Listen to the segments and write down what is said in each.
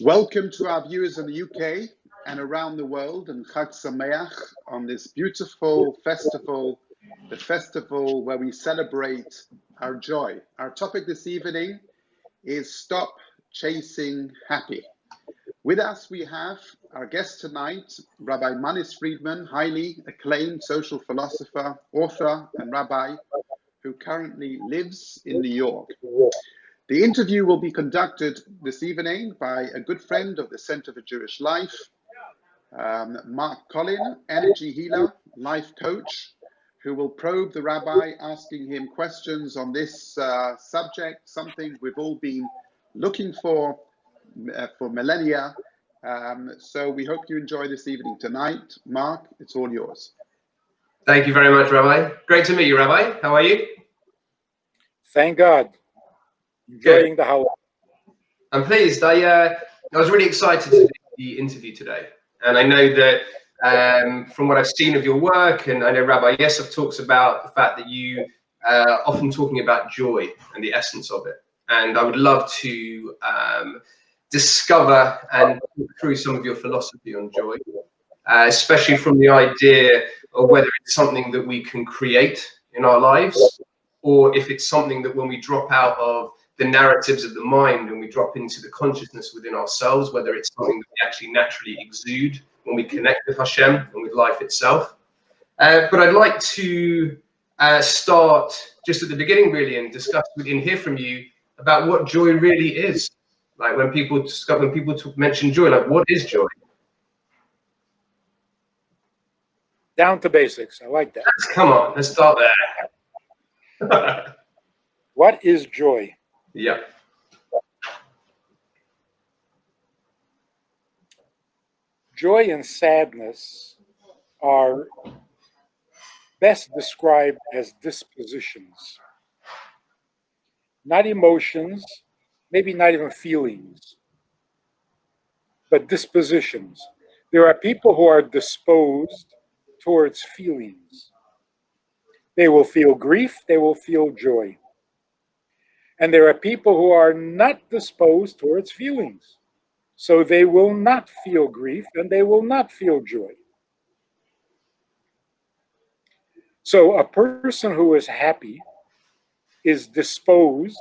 Welcome to our viewers in the UK and around the world, and Chag Sameach on this beautiful festival, the festival where we celebrate our joy. Our topic this evening is Stop Chasing Happy. With us we have our guest tonight, Rabbi Mannis Friedman, highly acclaimed social philosopher, author, and rabbi who currently lives in New York. The interview will be conducted this evening by a good friend of the Center for Jewish Life, Collin, energy healer, life coach, who will probe the rabbi, asking him questions on this subject, something we've all been looking for millennia. So we hope you enjoy this evening tonight. Mark, it's all yours. Thank you very much, Rabbi. Great to meet you, Rabbi. How are you? Thank God. Enjoying the house. I'm pleased. I was really excited to do the interview today, and I know that from what I've seen of your work, and I know Rabbi Yosef talks about the fact that you are often talking about joy and the essence of it, and I would love to discover and talk through some of your philosophy on joy, especially from the idea of whether it's something that we can create in our lives, or if it's something that when we drop out of the narratives of the mind and we drop into the consciousness within ourselves, whether it's something that we actually naturally exude when we connect with Hashem and with life itself. But I'd like to start just at the beginning, really, and discuss and hear from you about what joy really is. Like when people mention joy, like what is joy? Down to basics. I like that. Come on, let's start there. What is joy? Yeah. Joy and sadness are best described as dispositions, not emotions, maybe not even feelings, but dispositions. There are people who are disposed towards feelings. They will feel grief, they will feel joy. And there are people who are not disposed towards feelings. So they will not feel grief and they will not feel joy. So a person who is happy is disposed,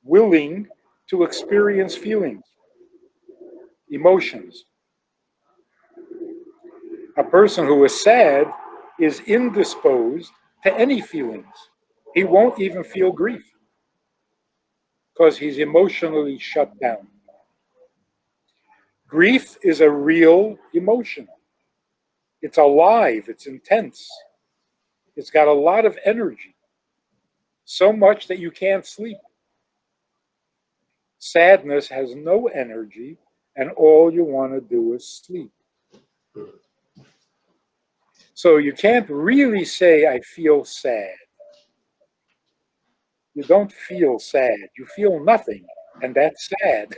willing to experience feelings, emotions. A person who is sad is indisposed to any feelings. He won't even feel grief because he's emotionally shut down. Grief is a real emotion. It's alive, it's intense. It's got a lot of energy, so much that you can't sleep. Sadness has no energy, and all you want to do is sleep. So you can't really say, I feel sad. You don't feel sad. You feel nothing, and that's sad.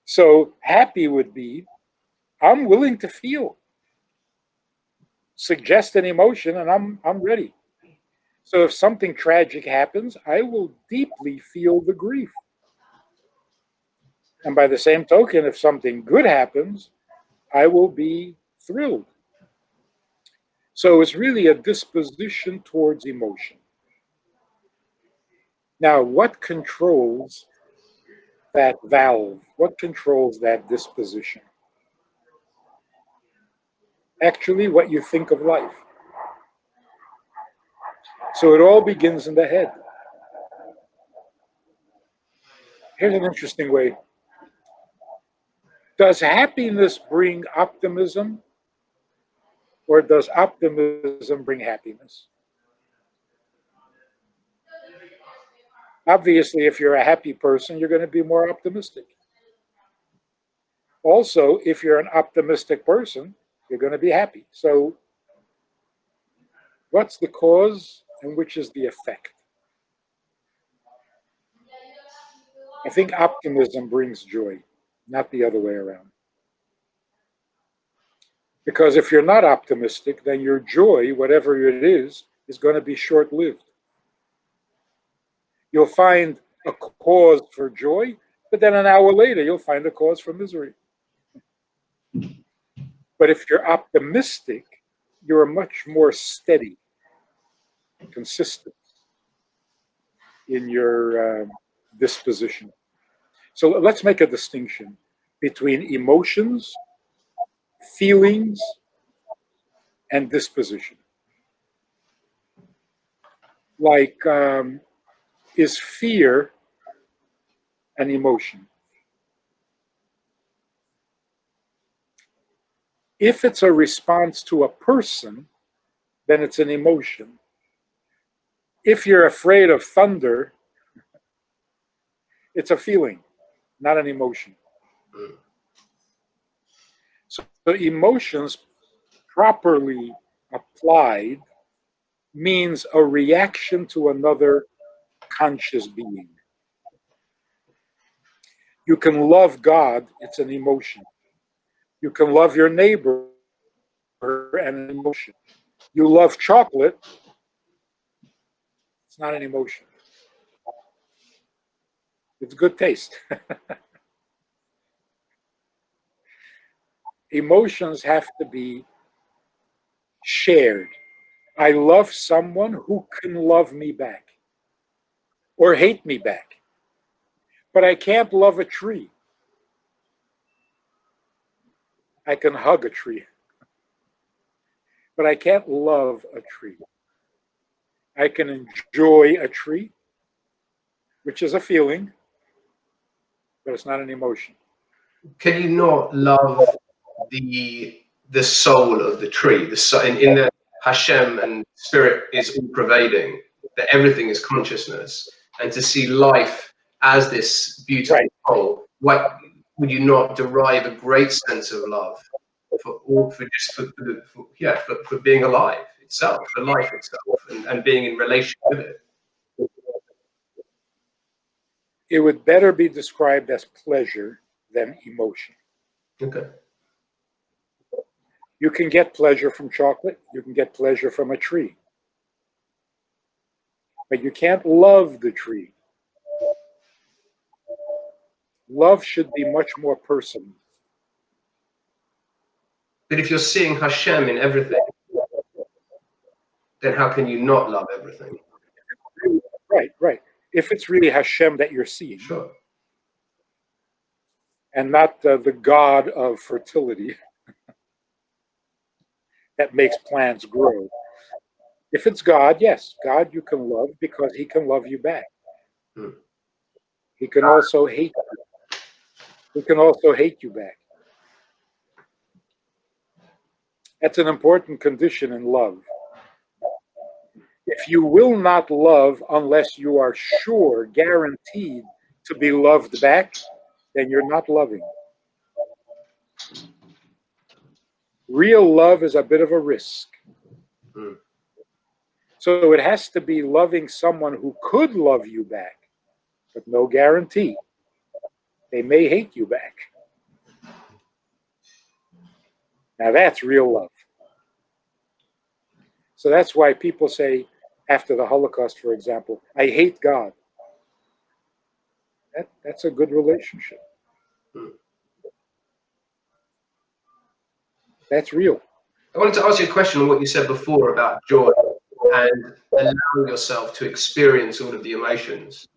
So happy would be, I'm willing to feel. Suggest an emotion, and I'm ready. So if something tragic happens, I will deeply feel the grief. And by the same token, if something good happens, I will be thrilled. So it's really a disposition towards emotion. Now, what controls that valve? What controls that disposition? Actually, what you think of life. So it all begins in the head. Here's an interesting way. Does happiness bring optimism, or does optimism bring happiness? Obviously, if you're a happy person, you're going to be more optimistic. Also, if you're an optimistic person, you're going to be happy. So what's the cause and which is the effect? I think optimism brings joy, not the other way around. Because if you're not optimistic, then your joy, whatever it is going to be short-lived. You'll find a cause for joy, But then an hour later, you'll find a cause for misery. But if you're optimistic, you're much more steady, consistent in your disposition. So let's make a distinction between emotions, feelings, and disposition. Like, is fear an emotion? If it's a response to a person, then it's an emotion. If you're afraid of thunder, it's a feeling, not an emotion. So emotions properly applied means a reaction to another conscious being. You can love God, it's an emotion. You can love your neighbor, and an emotion. You love chocolate, it's not an emotion. It's good taste. Emotions have to be shared. I love someone who can love me back or hate me back, but I can't love a tree. I can hug a tree, but I can't love a tree. I can enjoy a tree, which is a feeling, but it's not an emotion. Can you not love the soul of the tree? In the Hashem and spirit is all pervading, that everything is consciousness, and to see life as this beautiful Right. whole, what would you not derive a great sense of love for being alive itself, for life itself, and being in relation with it? It would better be described as pleasure than emotion. Okay. You can get pleasure from chocolate, you can get pleasure from a tree, but you can't love the tree. Love should be much more personal. But if you're seeing Hashem in everything, then how can you not love everything? Right, right. If it's really Hashem that you're seeing, Sure. and not the god of fertility that makes plants grow. If it's God, yes, God you can love because he can love you back. Hmm. He can also hate you. He can also hate you back. That's an important condition in love. If you will not love unless you are sure, guaranteed to be loved back, then you're not loving. Real love is a bit of a risk. Hmm. So it has to be loving someone who could love you back, but no guarantee. They may hate you back. Now that's real love. So that's why people say, after the Holocaust, for example, I hate God. That's a good relationship. Hmm. That's real. I wanted to ask you a question on what you said before about joy and allowing yourself to experience all of the emotions.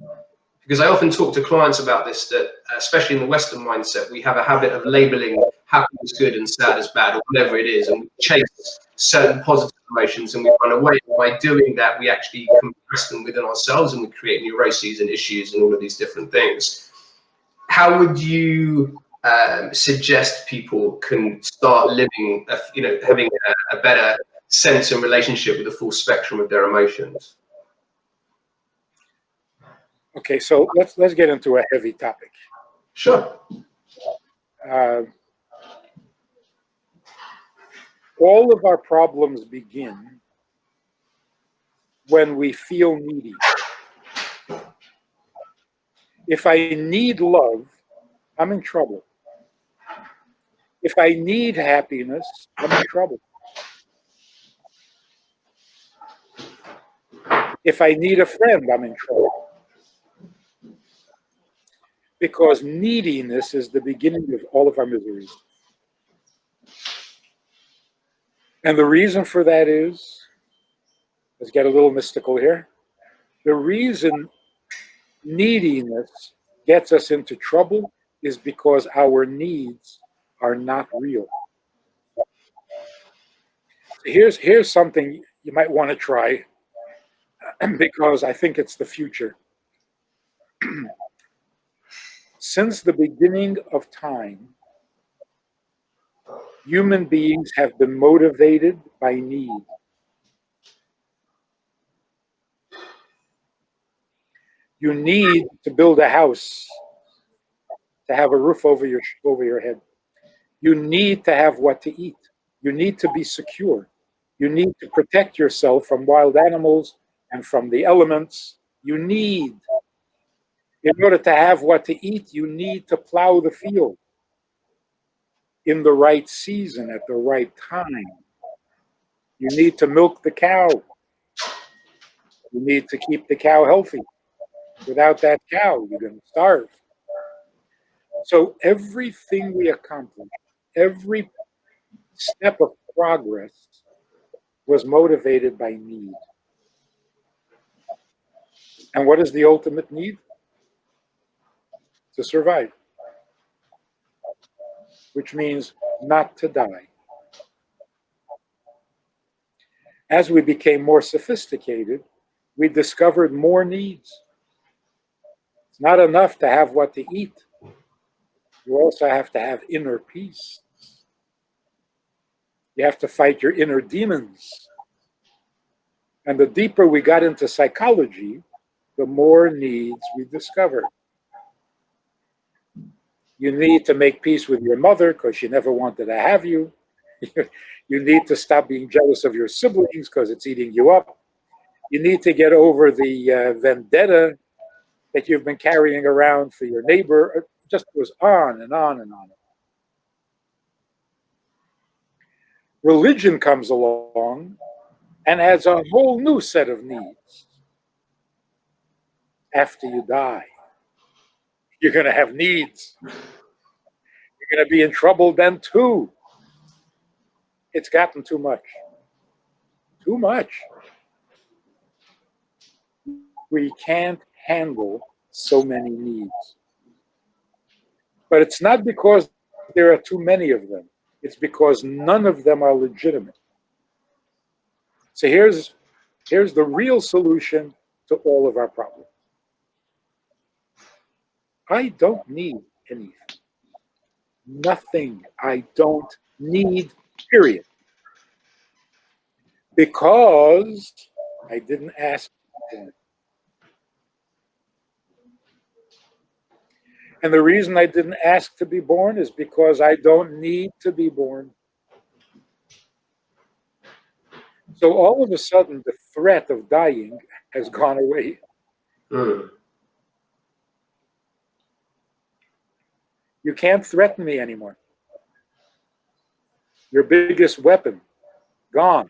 Because I often talk to clients about this, that especially in the Western mindset, we have a habit of labeling happy as good and sad as bad, or whatever it is, and we chase certain positive emotions and we run away. And by doing that, we actually compress them within ourselves and we create neuroses and issues and all of these different things. How would you suggest people can start living, having a better sense and relationship with the full spectrum of their emotions? Okay, so let's get into a heavy topic. Sure. All of our problems begin when we feel needy. If I need love, I'm in trouble. If I need happiness, I'm in trouble. If I need a friend, I'm in trouble. Because neediness is the beginning of all of our miseries. And the reason for that is, let's get a little mystical here. The reason neediness gets us into trouble is because our needs are not real. Here's something you might want to try because I think it's the future. Since the beginning of time, human beings have been motivated by need. You need to build a house to have a roof over your head. You need to have what to eat. You need to be secure. You need to protect yourself from wild animals and from the elements. You need, in order to have what to eat, you need to plow the field in the right season at the right time. You need to milk the cow. You need to keep the cow healthy. Without that cow, you're going to starve. So everything we accomplish, every step of progress was motivated by need. And what is the ultimate need? To survive, which means not to die. As we became more sophisticated, we discovered more needs. It's not enough to have what to eat. You also have to have inner peace. You have to fight your inner demons. And the deeper we got into psychology, the more needs we discovered. You need to make peace with your mother because she never wanted to have you. You need to stop being jealous of your siblings because it's eating you up. You need to get over the vendetta that you've been carrying around for your neighbor. It just goes on and on and on. Religion comes along and adds a whole new set of needs. After you die, you're going to have needs. You're going to be in trouble then too. It's gotten too much. Too much. We can't handle so many needs. But it's not because there are too many of them. It's because none of them are legitimate. So here's the real solution to all of our problems. I don't need anything. Nothing I don't need, period. Because I didn't ask for it. And the reason I didn't ask to be born is because I don't need to be born. So all of a sudden, the threat of dying has gone away. You can't threaten me anymore. Your biggest weapon, gone.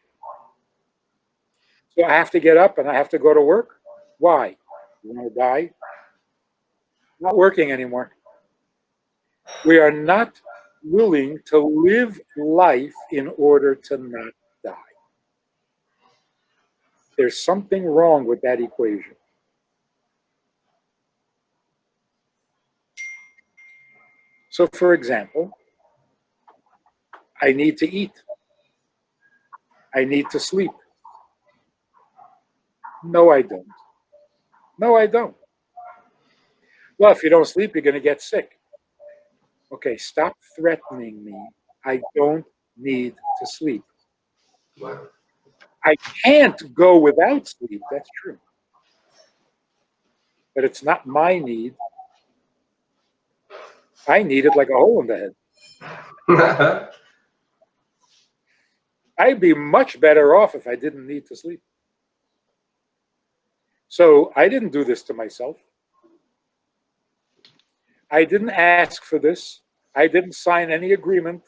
So I have to get up and I have to go to work? Why? You want to die? Not working anymore. We are not willing to live life in order to not die. There's something wrong with that equation. So, for example, I need to eat. I need to sleep. No, I don't. No, I don't. Well, if you don't sleep, you're going to get sick. Okay, stop threatening me. I don't need to sleep. Wow. I can't go without sleep. That's true. But it's not my need. I need it like a hole in the head. I'd be much better off if I didn't need to sleep. So I didn't do this to myself. I didn't ask for this. I didn't sign any agreement.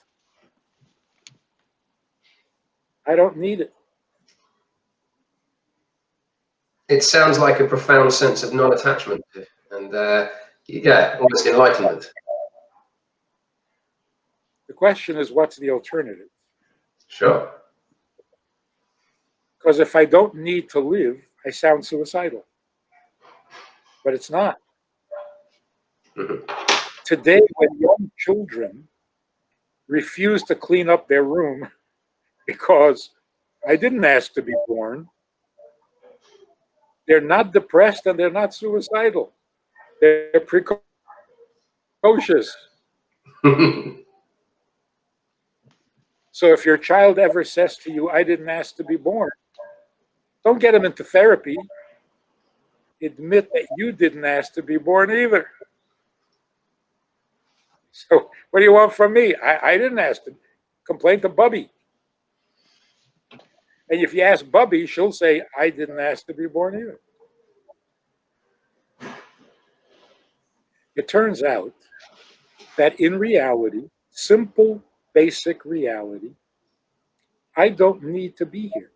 I don't need it. It sounds like a profound sense of non-attachment, and Yeah, almost enlightenment. The question is, what's the alternative? Sure. Because if I don't need to live, I sound suicidal. But it's not. Mhm. Today, when young children refuse to clean up their room because I didn't ask to be born, they're not depressed and they're not suicidal. They're precocious. So if your child ever says to you, I didn't ask to be born, don't get them into therapy. Admit that you didn't ask to be born either. So what do you want from me? I didn't ask to complain to Bubby. And if you ask Bubby, she'll say, I didn't ask to be born either. It turns out that in reality, simple, basic reality, I don't need to be here.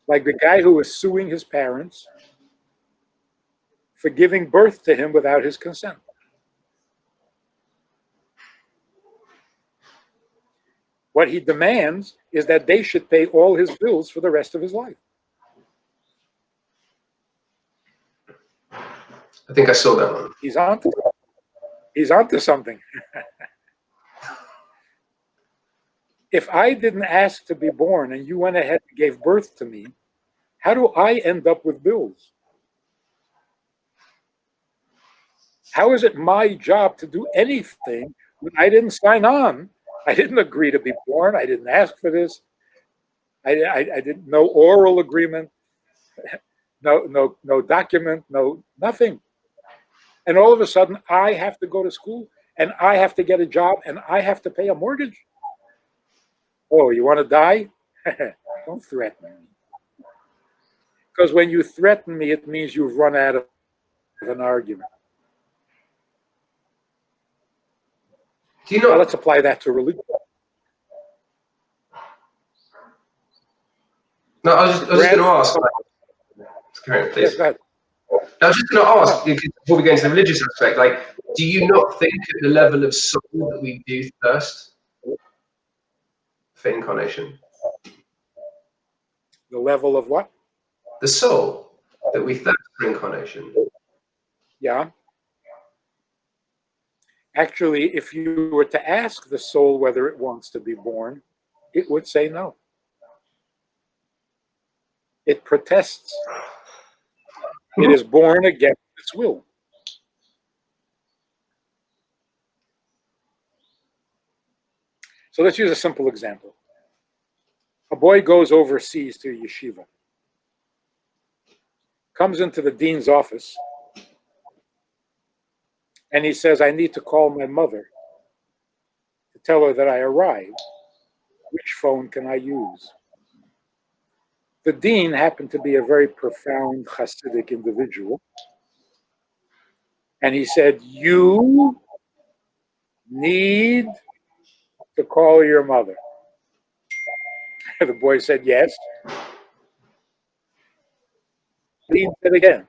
Like the guy who was suing his parents for giving birth to him without his consent. What he demands is that they should pay all his bills for the rest of his life. I think I saw that one. He's onto something. If I didn't ask to be born and you went ahead and gave birth to me, how do I end up with bills? How is it my job to do anything when I didn't sign on? I didn't agree to be born. I didn't ask for this. I didn't, no oral agreement, no document, nothing. And all of a sudden, I have to go to school and I have to get a job and I have to pay a mortgage. Oh, you want to die? Don't threaten me. Because when you threaten me, it means you've run out of an argument. Do you Now not? let's apply that to religion. No, I was just going to ask. Carry on, please. Yes, go ahead. I was just going to ask, before we go into the religious aspect, like, do you not think at the level of soul that we do thirst for incarnation? The level of what? The soul that we thirst for incarnation. Yeah. Actually, if you were to ask the soul whether it wants to be born, it would say no. It protests. It is born against its will. So let's use a simple example. A boy goes overseas to a yeshiva, comes into the dean's office, and he says, I need to call my mother to tell her that I arrived. Which phone can I use? The dean happened to be a very profound Hasidic individual. And he said, you need to call your mother. The boy said, yes. The dean said again.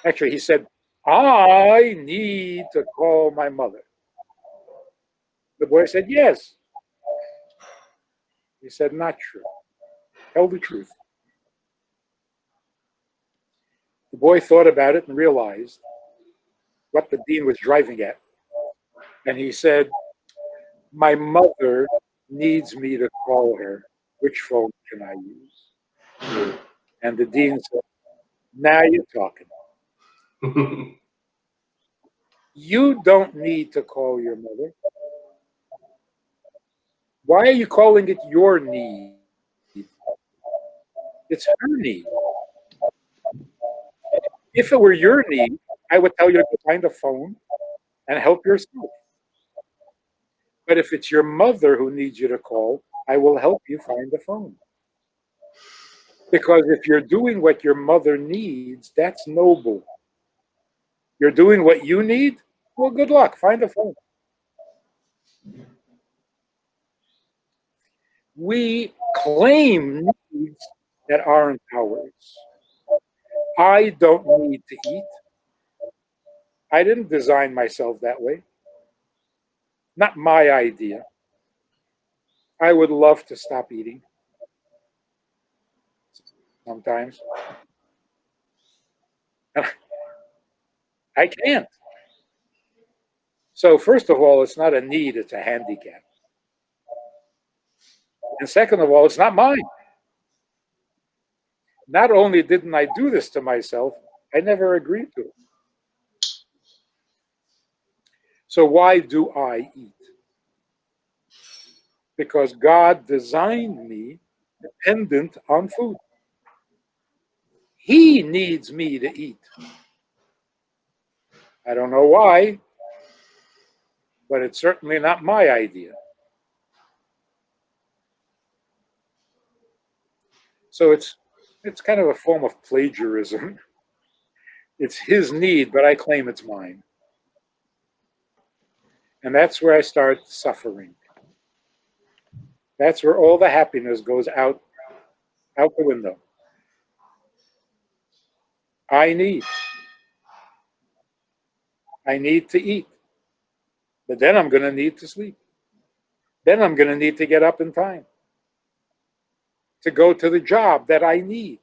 Actually, he said, I need to call my mother. The boy said, yes. He said, not true. Tell the truth. The boy thought about it and realized what the dean was driving at. And he said, my mother needs me to call her. Which phone can I use? And the dean said, now you're talking. You don't need to call your mother. Why are you calling it your need? It's her need. If it were your need, I would tell you to find a phone and help yourself. But if it's your mother who needs you to call, I will help you find a phone. Because if you're doing what your mother needs, that's noble. You're doing what you need? Well, good luck. Find a phone. We claim needs that aren't ours. I don't need to eat. I didn't design myself that way. Not my idea. I would love to stop eating sometimes. And I can't. So, first of all, it's not a need, it's a handicap. And second of all, it's not mine. Not only didn't I do this to myself, I never agreed to it. So, why do I eat? Because God designed me dependent on food. He needs me to eat. I don't know why, but it's certainly not my idea. So it's kind of a form of plagiarism. It's his need, but I claim it's mine. And that's where I start suffering. That's where all the happiness goes out the window. I need. I need to eat. But then I'm going to need to sleep. Then I'm going to need to get up in time to go to the job that I need,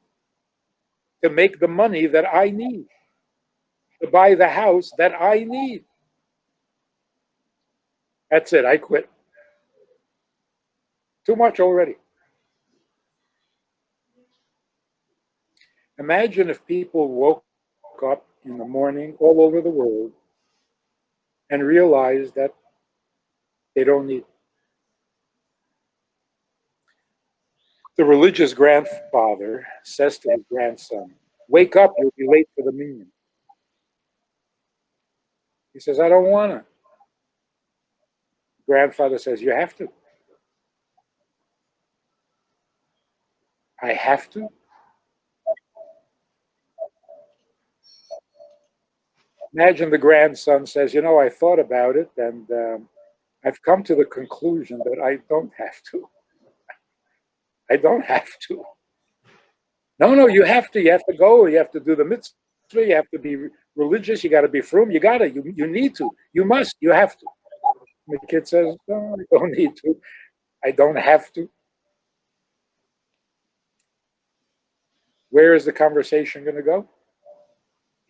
to make the money that I need, to buy the house that I need. That's it. I quit. Too much already. Imagine if people woke up in the morning all over the world and realized that they don't need. The religious grandfather says to his grandson, "Wake up, you'll be late for the minyan." He says, "I don't want to." Grandfather says, "You have to." "I have to?" Imagine the grandson says, "You know, I thought about it and I've come to the conclusion that I don't have to. I don't have to." "No, no, you have to. You have to go. You have to do the mitzvah. You have to be religious. You got to be frum. You got to. You need to. You must. You have to." The kid says, "No, I don't need to. I don't have to." Where is the conversation going to go?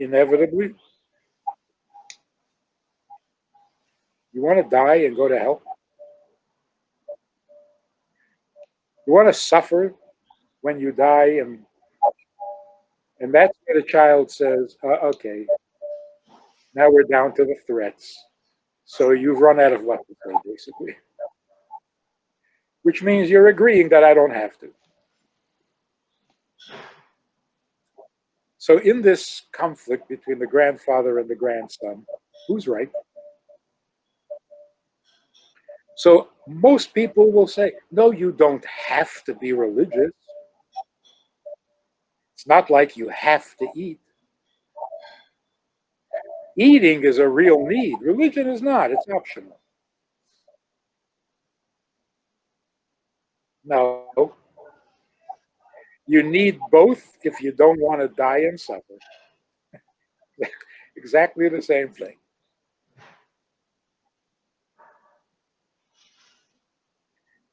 Inevitably, you want to die and go to hell? You want to suffer when you die? And that's where the child says, "Okay, now we're down to the threats. So you've run out of what to say, basically." Which means you're agreeing that I don't have to. So in this conflict between the grandfather and the grandson, who's right? So most people will say, "No, you don't have to be religious. It's not like you have to eat. Eating is a real need. Religion is not. It's optional." No, you need both if you don't want to die and suffer. Exactly the same thing.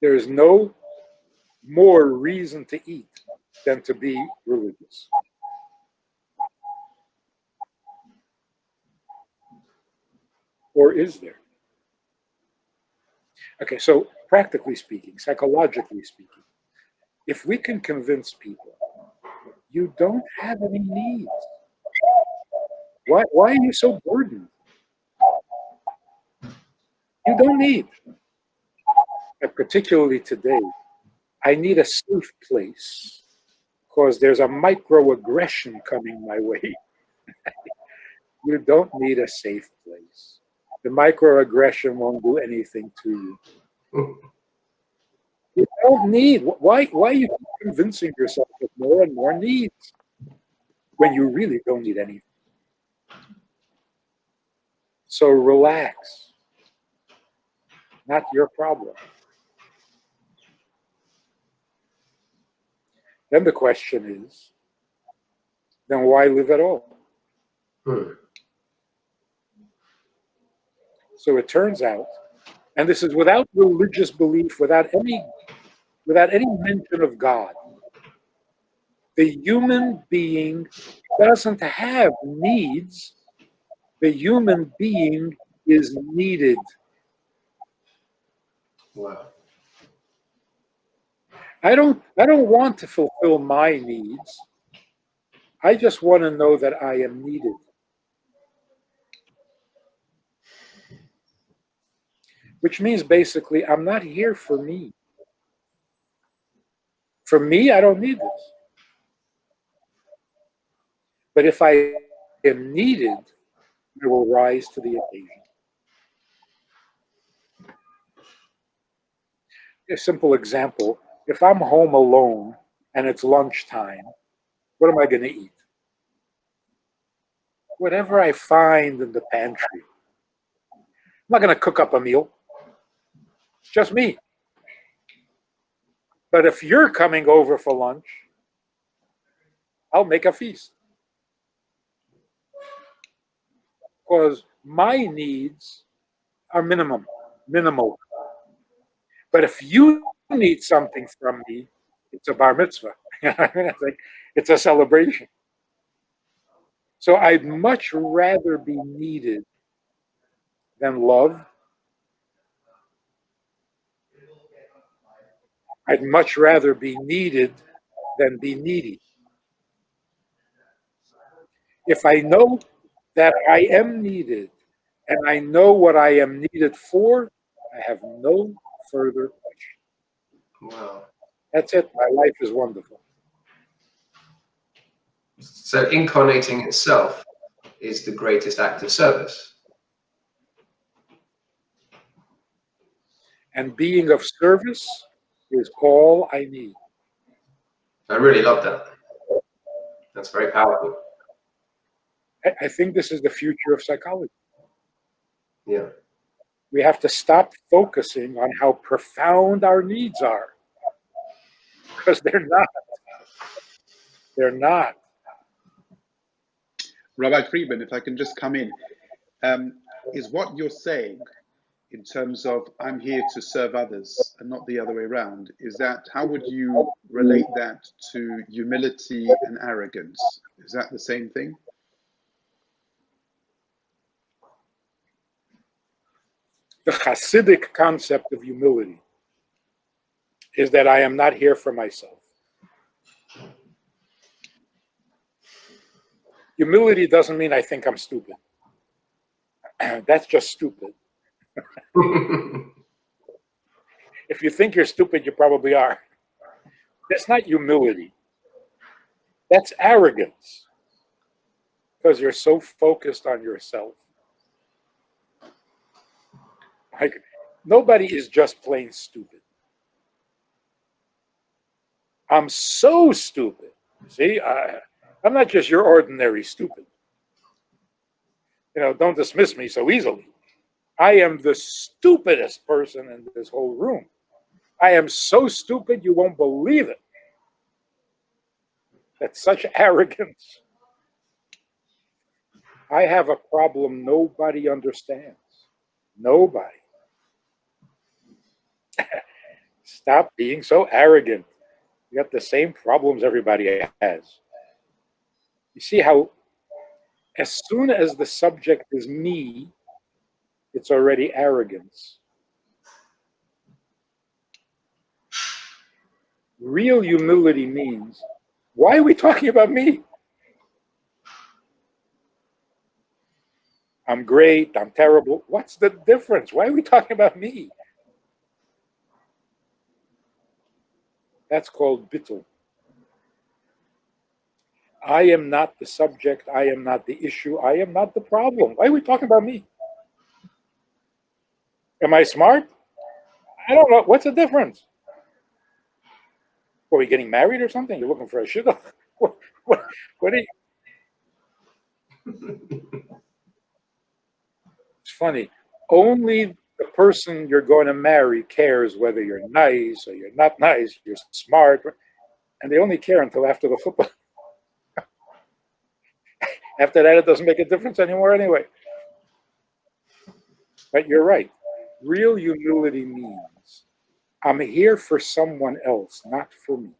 There is no more reason to eat than to be religious. Or is there? Okay, so practically speaking, psychologically speaking, if we can convince people you don't have any needs, why are you so burdened? You don't need. And particularly today, I need a safe place because there's a microaggression coming my way. You don't need a safe place. The microaggression won't do anything to you. You don't need. Why are you convincing yourself of more and more needs when you really don't need anything? So relax. Not your problem. Then the question is, then why live at all? So it turns out, and this is without religious belief, without any mention of God, the human being doesn't have needs. The human being is needed. Wow. I don't want to fulfill my needs. I just want to know that I am needed. Which means basically I'm not here for me. For me, I don't need this. But if I am needed, I will rise to the occasion. A simple example, if I'm home alone and it's lunchtime, what am I going to eat? Whatever I find in the pantry. I'm not going to cook up a meal. It's just me. But if you're coming over for lunch, I'll make a feast. Because my needs are minimal. But if you need something from me, it's a bar mitzvah. It's a celebration. So I'd much rather be needed than loved. I'd much rather be needed than be needy. If I know that I am needed and I know what I am needed for, I have no further question. Wow. That's it. My life is wonderful. So incarnating itself is the greatest act of service. And being of service is all I need. I really love that. That's very powerful. I think this is the future of psychology. Yeah. We have to stop focusing on how profound our needs are, because they're not. They're not. Rabbi Friedman, if I can just come in, is what you're saying in terms of I'm here to serve others and not the other way around, is that, how would you relate that to humility and arrogance? Is that the same thing? The Hasidic concept of humility is that I am not here for myself. Humility doesn't mean I think I'm stupid. That's just stupid. If you think you're stupid, you probably are. That's not humility. That's arrogance. Because you're so focused on yourself. Like, nobody is just plain stupid. I'm so stupid. See, I'm not just your ordinary stupid. Don't dismiss me so easily. I am the stupidest person in this whole room. I am so stupid you won't believe it. That's such arrogance. I have a problem nobody understands. Nobody. Stop being so arrogant. You got the same problems everybody has. You see how as soon as the subject is me, it's already arrogance. Real humility means, why are we talking about me? I'm great, I'm terrible. What's the difference? Why are we talking about me? That's called bittul. I am not the subject, I am not the issue, I am not the problem. Why are we talking about me? Am I smart? I don't know. What's the difference? Are we getting married or something? You're looking for a shidduch? What are you? It's funny. Only the person you're going to marry cares whether you're nice or you're not nice, you're smart, and they only care until after the football. After that, it doesn't make a difference anymore anyway. But you're right. Real humility means I'm here for someone else, not for me.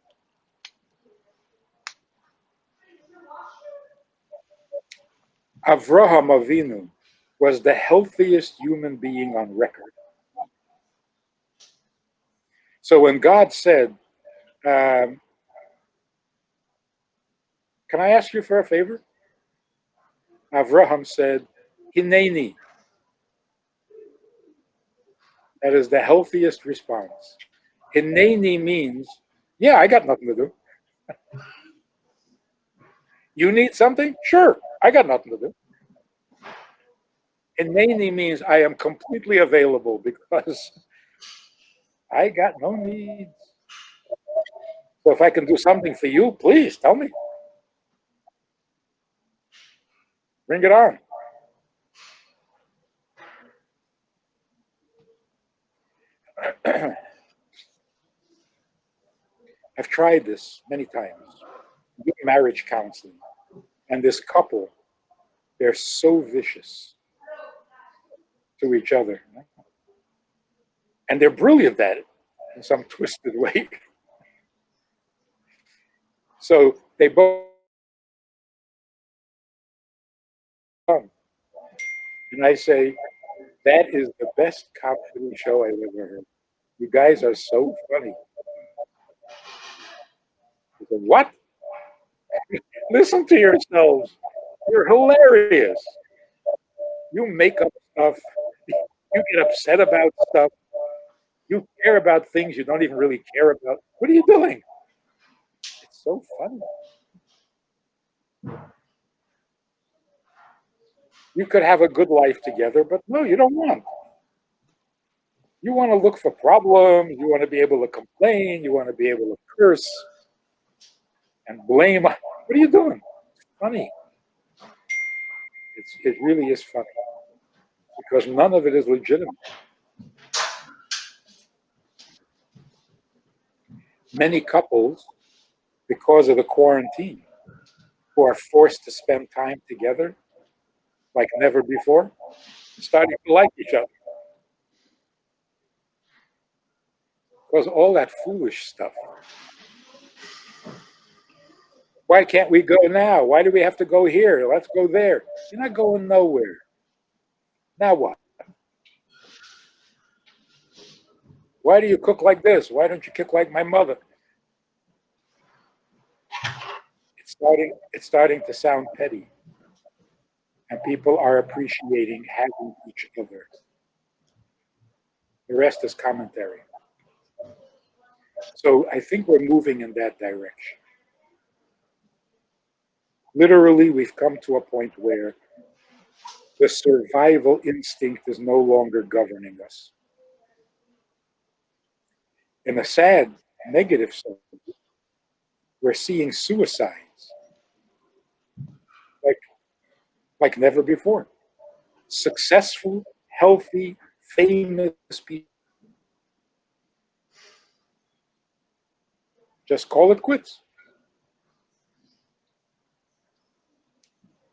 Avraham Avinu was the healthiest human being on record. So when God said, "Can I ask you for a favor?" Avraham said, "Hineni." That is the healthiest response. Hineni means, yeah, I got nothing to do. You need something? Sure, I got nothing to do. Hineni means I am completely available because I got no needs. So if I can do something for you, please tell me. Bring it on. I've tried this many times. Marriage counseling. And this couple, they're so vicious to each other. And they're brilliant at it in some twisted way. So they both, and I say, that is the best comedy show I've ever heard. You guys are so funny. I said, what? Listen to yourselves. You're hilarious. You make up stuff. You get upset about stuff. You care about things you don't even really care about. What are you doing? It's so funny. You could have a good life together, but no, you don't want. You want to look for problems. You want to be able to complain. You want to be able to curse and blame. What are you doing? It's funny. It really is funny because none of it is legitimate. Many couples, because of the quarantine, who are forced to spend time together like never before, starting to like each other. Because all that foolish stuff. Why can't we go now? Why do we have to go here? Let's go there. You're not going nowhere. Now what? Why do you cook like this? Why don't you cook like my mother? It's starting to sound petty. And people are appreciating having each other. The rest is commentary. So I think we're moving in that direction. Literally, we've come to a point where the survival instinct is no longer governing us. In a sad, negative sense, we're seeing suicides like, like never before. Successful, healthy, famous people just call it quits.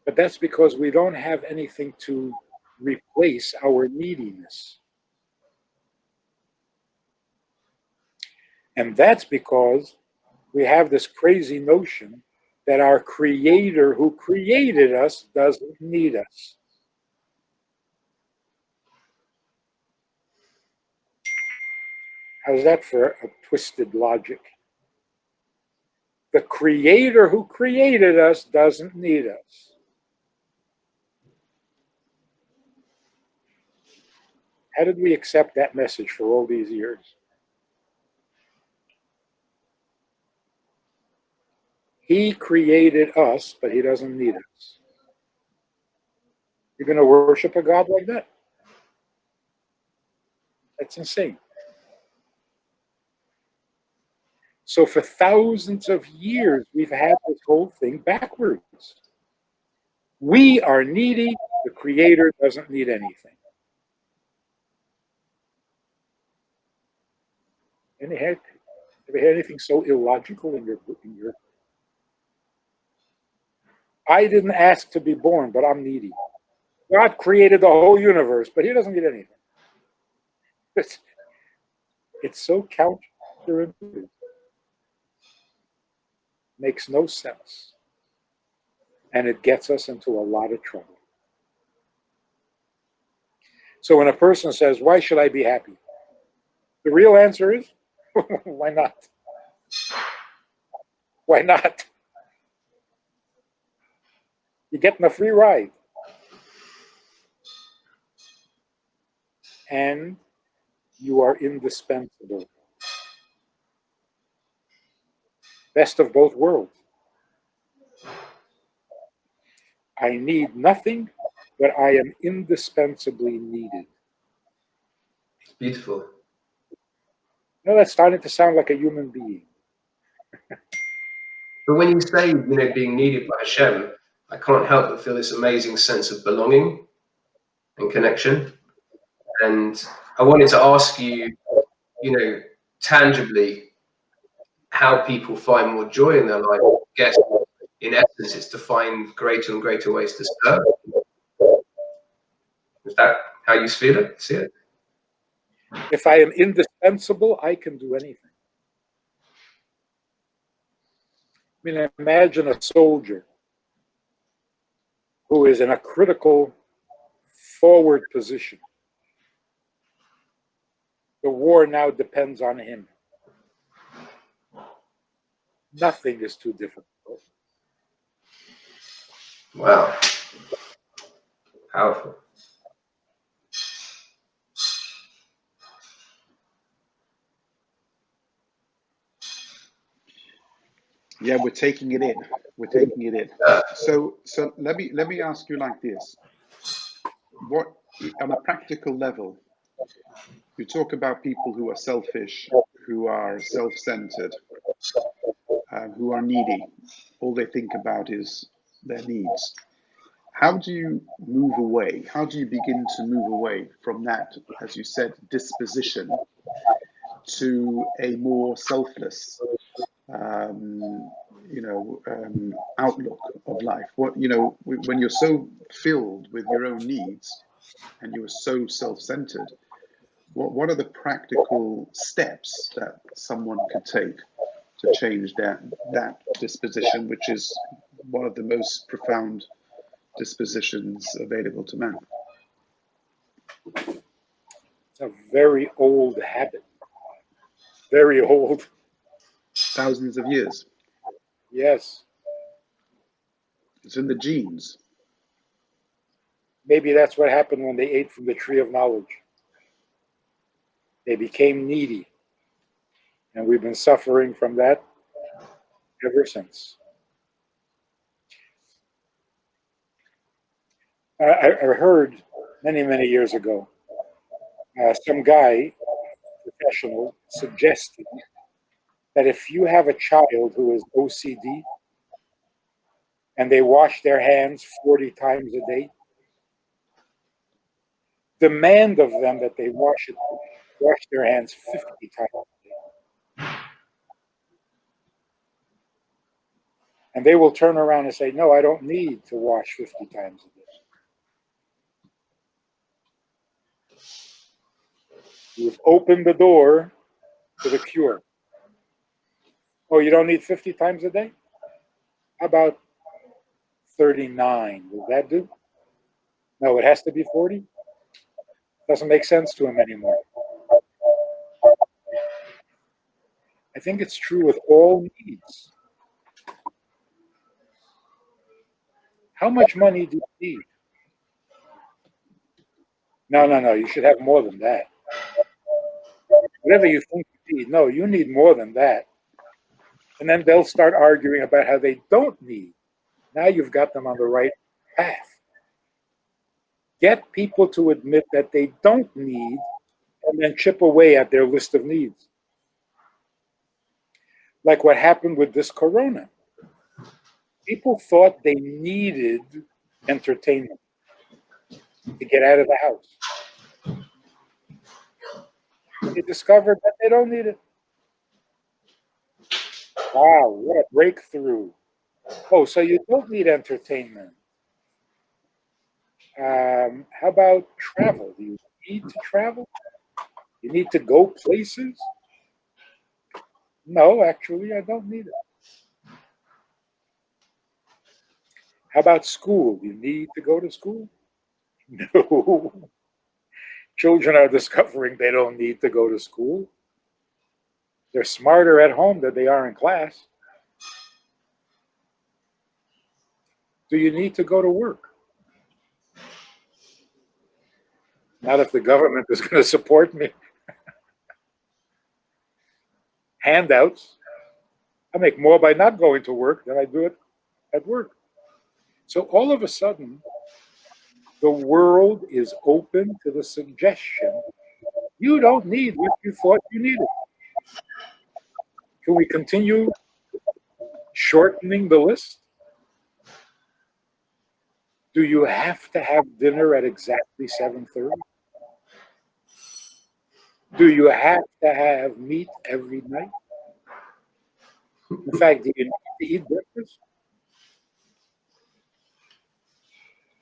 But that's because we don't have anything to replace our neediness. And that's because we have this crazy notion that our creator who created us doesn't need us. How's that for a twisted logic? The creator who created us doesn't need us. How did we accept that message for all these years? He created us, but he doesn't need us. You're going to worship a God like that? That's insane. So for thousands of years, we've had this whole thing backwards. We are needy. The creator doesn't need anything. Ever had anything so illogical in your I didn't ask to be born, but I'm needy. God created the whole universe, but he doesn't get anything. It's so counterintuitive. Makes no sense. And it gets us into a lot of trouble. So when a person says, why should I be happy? The real answer is, why not? Why not? You're getting a free ride. And you are indispensable. Best of both worlds. I need nothing, but I am indispensably needed. Beautiful. You know, that's starting to sound like a human being. But when you say, being needed by Hashem, I can't help but feel this amazing sense of belonging and connection. And I wanted to ask you, tangibly, how people find more joy in their life. I guess, in essence, it's to find greater and greater ways to serve. Is that how you feel it? See it? If I am indispensable, I can do anything. I mean, imagine a soldier who is in a critical forward position. The war now depends on him. Nothing is too difficult. Wow. Powerful. Yeah, we're taking it in. We're taking it in. So let me ask you like this: what, on a practical level, you talk about people who are selfish, who are self-centered, who are needy. All they think about is their needs. How do you move away? How do you begin to move away from that, as you said, disposition to a more selfless, outlook of life? When you're so filled with your own needs and you are so self-centered, what are the practical steps that someone could take to change that disposition, which is one of the most profound dispositions available to man? It's a very old habit. Very old. Thousands of years. Yes. It's in the genes. Maybe that's what happened when they ate from the tree of knowledge. They became needy. And we've been suffering from that ever since. I heard many, many years ago, some guy, professional, suggested that if you have a child who is OCD and they wash their hands 40 times a day, demand of them that they wash their hands 50 times a day. And they will turn around and say, no, I don't need to wash 50 times a day. You've opened the door to the cure. Oh, you don't need 50 times a day? How about 39? Will that do? No, it has to be 40? Doesn't make sense to him anymore. I think it's true with all needs. How much money do you need? No, you should have more than that. Whatever you think you need, no, you need more than that. And then they'll start arguing about how they don't need. Now you've got them on the right path. Get people to admit that they don't need and then chip away at their list of needs. Like what happened with this corona. People thought they needed entertainment to get out of the house. They discovered that they don't need it. Wow, what a breakthrough. Oh, so you don't need entertainment. How about travel? Do you need to travel? You need to go places? No, actually, I don't need it. How about school? You need to go to school? No. Children are discovering they don't need to go to school. They're smarter at home than they are in class. Do you need to go to work? Not if the government is going to support me. Handouts. I make more by not going to work than I do it at work. So all of a sudden, the world is open to the suggestion you don't need what you thought you needed. Can we continue shortening the list? Do you have to have dinner at exactly 7:30? Do you have to have meat every night? In fact, do you need to eat breakfast?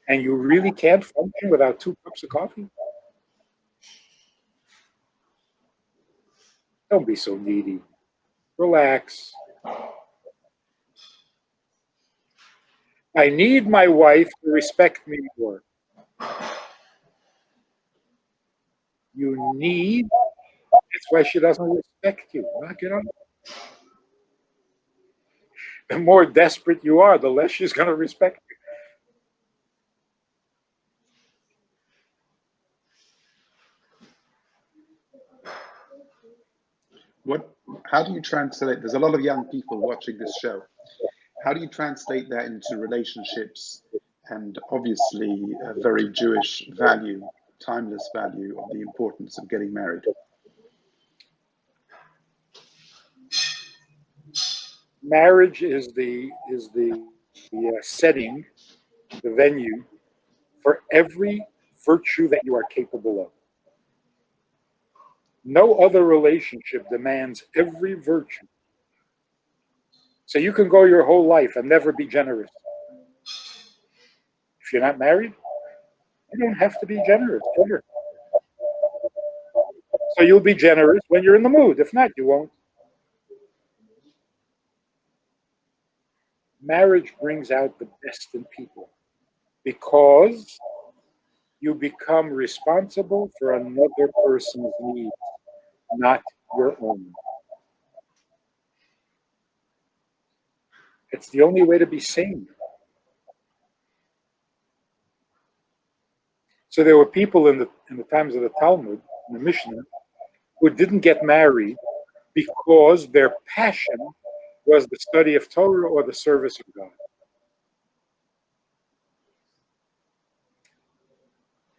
And you really can't function without 2 cups of coffee? Don't be so needy. Relax. I need my wife to respect me more. You need, that's why she doesn't respect you. Knock it off. The more desperate you are, the less she's going to respect you. How do you translate? There's a lot of young people watching this show. How do you translate that into relationships and obviously a very Jewish value, timeless value of the importance of getting married? Marriage is the setting, the venue for every virtue that you are capable of. No other relationship demands every virtue. So you can go your whole life and never be generous. If you're not married, you don't have to be generous ever. So you'll be generous when you're in the mood. If not, you won't. Marriage brings out the best in people because you become responsible for another person's needs, not your own. It's the only way to be sane. So there were people in the times of the Talmud, in the Mishnah, who didn't get married because their passion was the study of Torah or the service of God.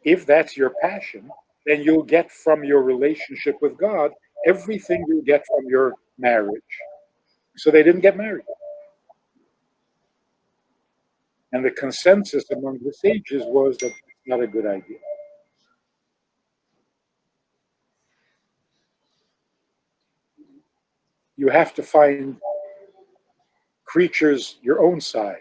If that's your passion, then you'll get from your relationship with God everything you get from your marriage. So they didn't get married. And the consensus among the sages was that it's not a good idea. You have to find creatures your own size.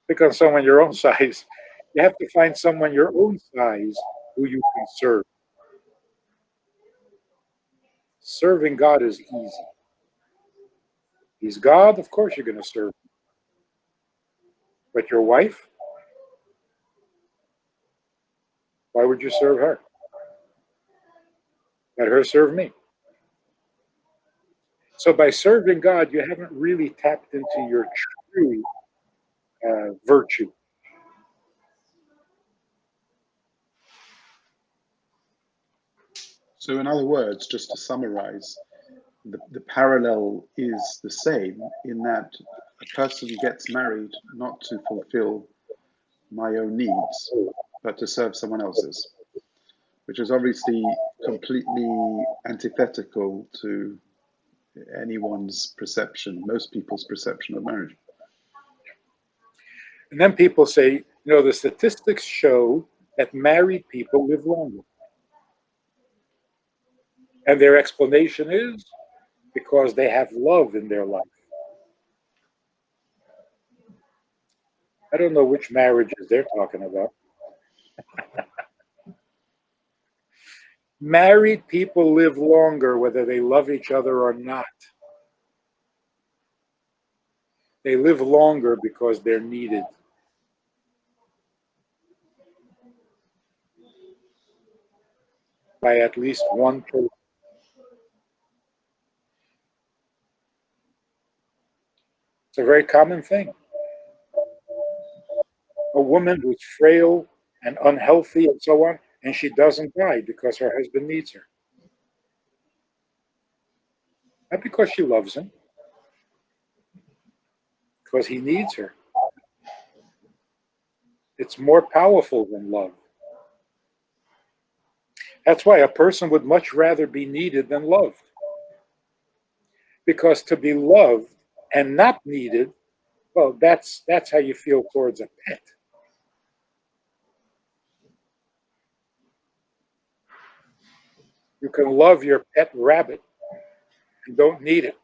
Pick on someone your own size. You have to find someone your own size who you can serve. Serving God is easy. He's God, of course you're going to serve him. But your wife, why would you serve her? Let her serve me. So by serving God, you haven't really tapped into your true virtue. So, in other words, just to summarize, the parallel is the same in that a person gets married not to fulfill my own needs, but to serve someone else's, which is obviously completely antithetical to anyone's perception, most people's perception of marriage. And then people say, the statistics show that married people live longer. And their explanation is because they have love in their life. I don't know which marriages they're talking about. Married people live longer whether they love each other or not. They live longer because they're needed. By at least one person. It's a very common thing. A woman who's frail and unhealthy and so on, and she doesn't die because her husband needs her. Not because she loves him, because he needs her. It's more powerful than love. That's why a person would much rather be needed than loved. Because to be loved and not needed, well, that's how you feel towards a pet. You can love your pet rabbit and don't need it.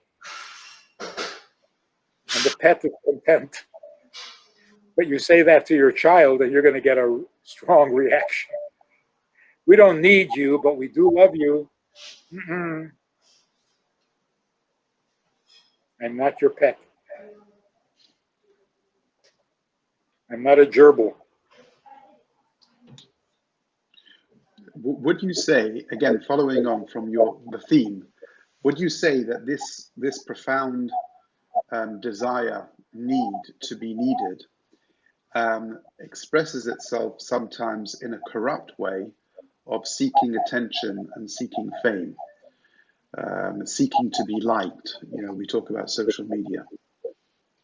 And the pet is content. But you say that to your child and you're going to get a strong reaction. We don't need you, but we do love you. Mm-mm. I'm not your pet. I'm not a gerbil. Would you say, again, following on from the theme, would you say that this profound desire, need to be needed, expresses itself sometimes in a corrupt way of seeking attention and seeking fame, seeking to be liked? We talk about social media.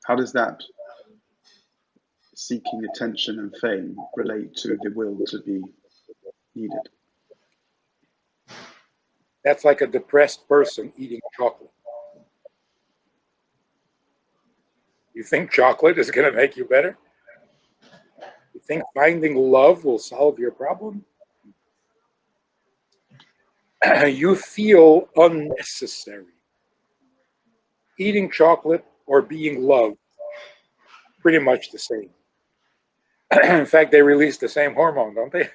How does that seeking attention and fame relate to the will to be needed? That's like a depressed person eating chocolate. You think chocolate is going to make you better? You think finding love will solve your problem? You feel unnecessary. Eating chocolate or being loved, pretty much the same. In fact, they release the same hormone, don't they?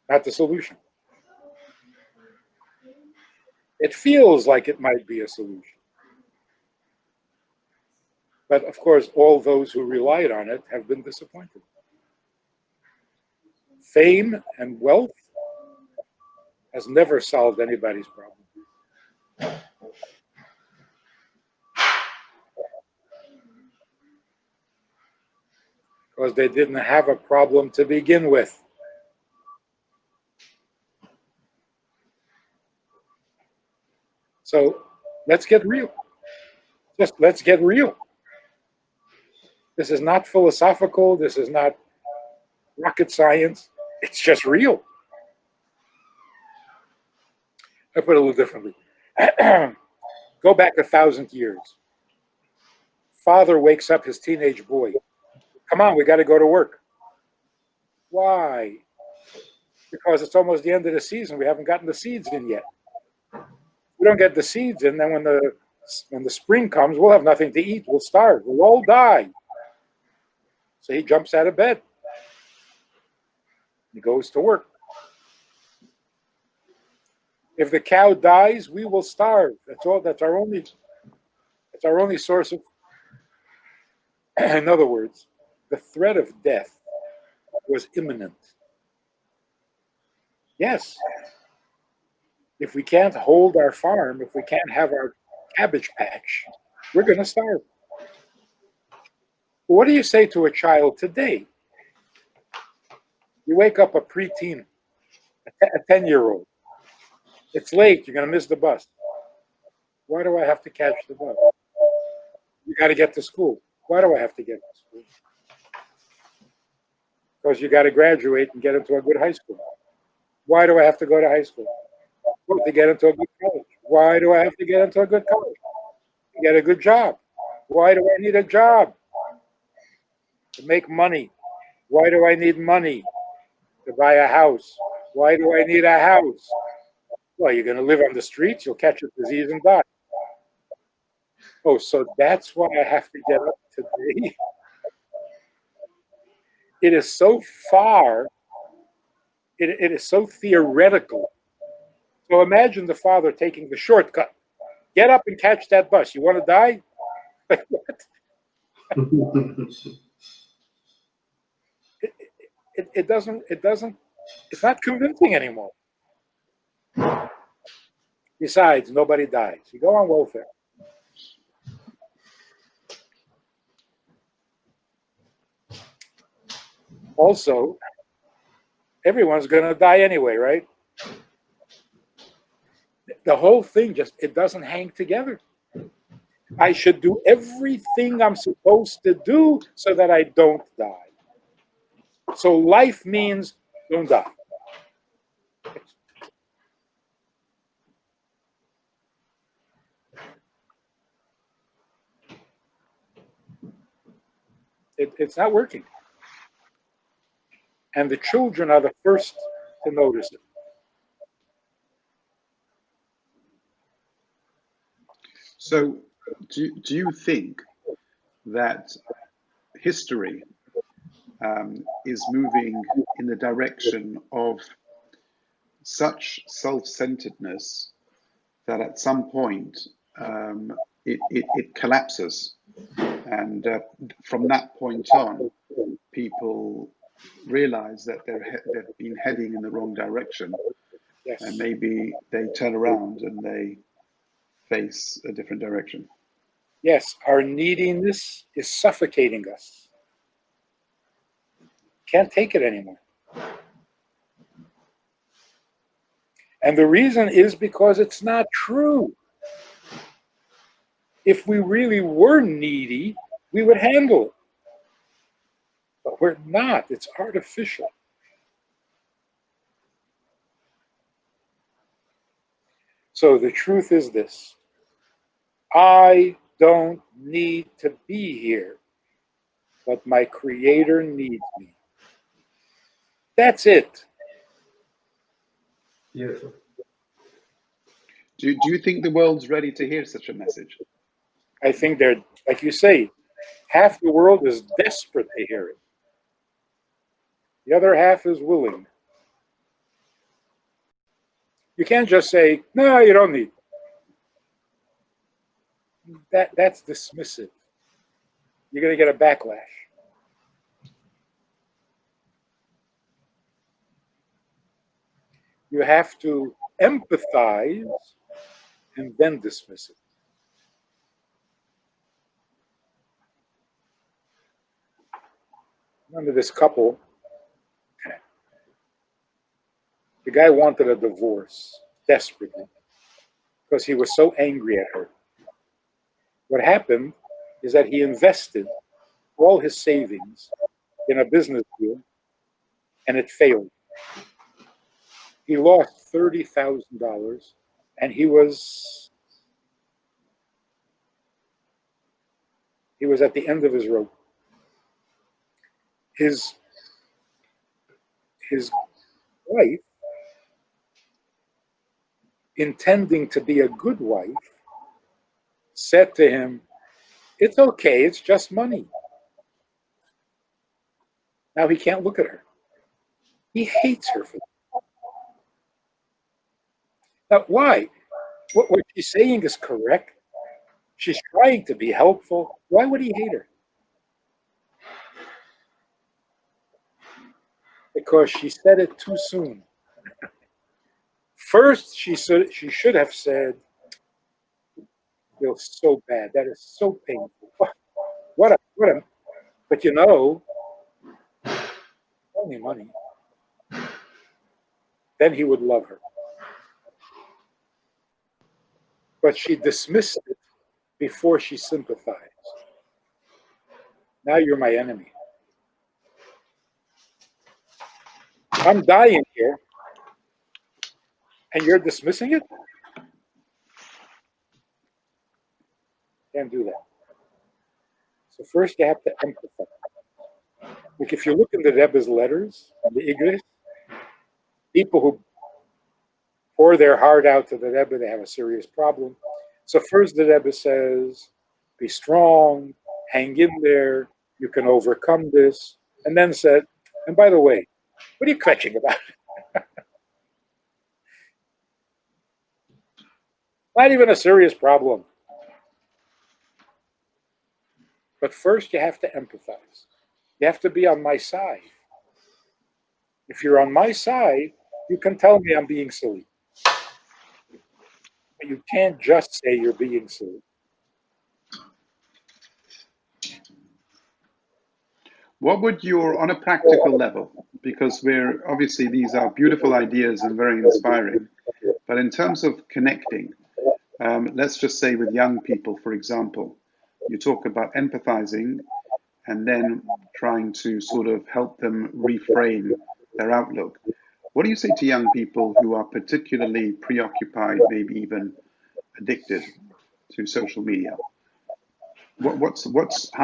Not the solution. It feels like it might be a solution. But of course, all those who relied on it have been disappointed. Fame and wealth has never solved anybody's problem. Because they didn't have a problem to begin with. So let's get real. Just let's get real. This is not philosophical. This is not rocket science. It's just real. I put it a little differently. Go back 1,000 years. Father wakes up his teenage boy. Come on, we got to go to work. Why? Because it's almost the end of the season. We haven't gotten the seeds in yet. We don't get the seeds in, then when the spring comes, we'll have nothing to eat. We'll starve. We'll all die. So he jumps out of bed. He goes to work. If the cow dies, we will starve. That's all. That's our only source of. In other words, the threat of death was imminent. Yes. If we can't hold our farm, if we can't have our cabbage patch, we're going to starve. What do you say to a child today? You wake up a preteen, a 10-year-old. It's late. You're going to miss the bus. Why do I have to catch the bus? You got to get to school. Why do I have to get to school? Because you got to graduate and get into a good high school. Why do I have to go to high school? Well, to get into a good college. Why do I have to get into a good college? To get a good job. Why do I need a job? To make money. Why do I need money? To buy a house. Why do I need a house? Well, you're going to live on the streets, you'll catch a disease and die. Oh, so that's why I have to get up today. It is so far, it is so theoretical. So imagine the father taking the shortcut. Get up and catch that bus. You want to die? Like what? It doesn't, it's not convincing anymore. Besides, nobody dies. You go on welfare. Also, everyone's going to die anyway, right? The whole thing just, it doesn't hang together. I should do everything I'm supposed to do so that I don't die. So life means don't die. It's not working. And the children are the first to notice it. So, do you think that history is moving in the direction of such self-centeredness that at some point it collapses, and from that point on, people realize that they've been heading in the wrong direction, Yes. and maybe they turn around and they face a different direction. Yes, our neediness is suffocating us. Can't take it anymore. And the reason is because it's not true. If we really were needy, we would handle it. But we're not. It's artificial. So the truth is this. I don't need to be here, but my Creator needs me. That's it. Beautiful. Do you think the world's ready to hear such a message? I think they're, like you say, half the world is desperate to hear it. The other half is willing. You can't just say, no, you don't need. That's dismissive. You're going to get a backlash. You have to empathize and then dismiss it. Remember this couple, the guy wanted a divorce desperately because he was so angry at her. What happened is that he invested all his savings in a business deal and it failed. He lost $30,000 and he was at the end of his rope. His wife, intending to be a good wife, said to him, "It's okay, it's just money." Now he can't look at her. He hates her for that. Now, why? What she's saying is correct. She's trying to be helpful. Why would he hate her? Because she said it too soon. First, she should have said, "Feels so bad. That is so painful. What a." But you know, only money. Then he would love her. But she dismissed it before she sympathized. Now you're my enemy. I'm dying here, and you're dismissing it? Can't do that. So first you have to empathize. Like if you look in the Rebbe's letters, the Igris, people who pour their heart out to the Rebbe, they have a serious problem. So first the Rebbe says, be strong, hang in there, you can overcome this. And then said, and by the way, what are you kvetching about? Not even a serious problem. But first you have to empathize. You have to be on my side. If you're on my side, you can tell me I'm being silly. But you can't just say you're being silly. What would your, on a practical level, because we're obviously these are beautiful ideas and very inspiring, but in terms of connecting, let's just say with young people, for example, you talk about empathizing and then trying to sort of help them reframe their outlook. What do you say to young people who are particularly preoccupied, maybe even addicted to social media? How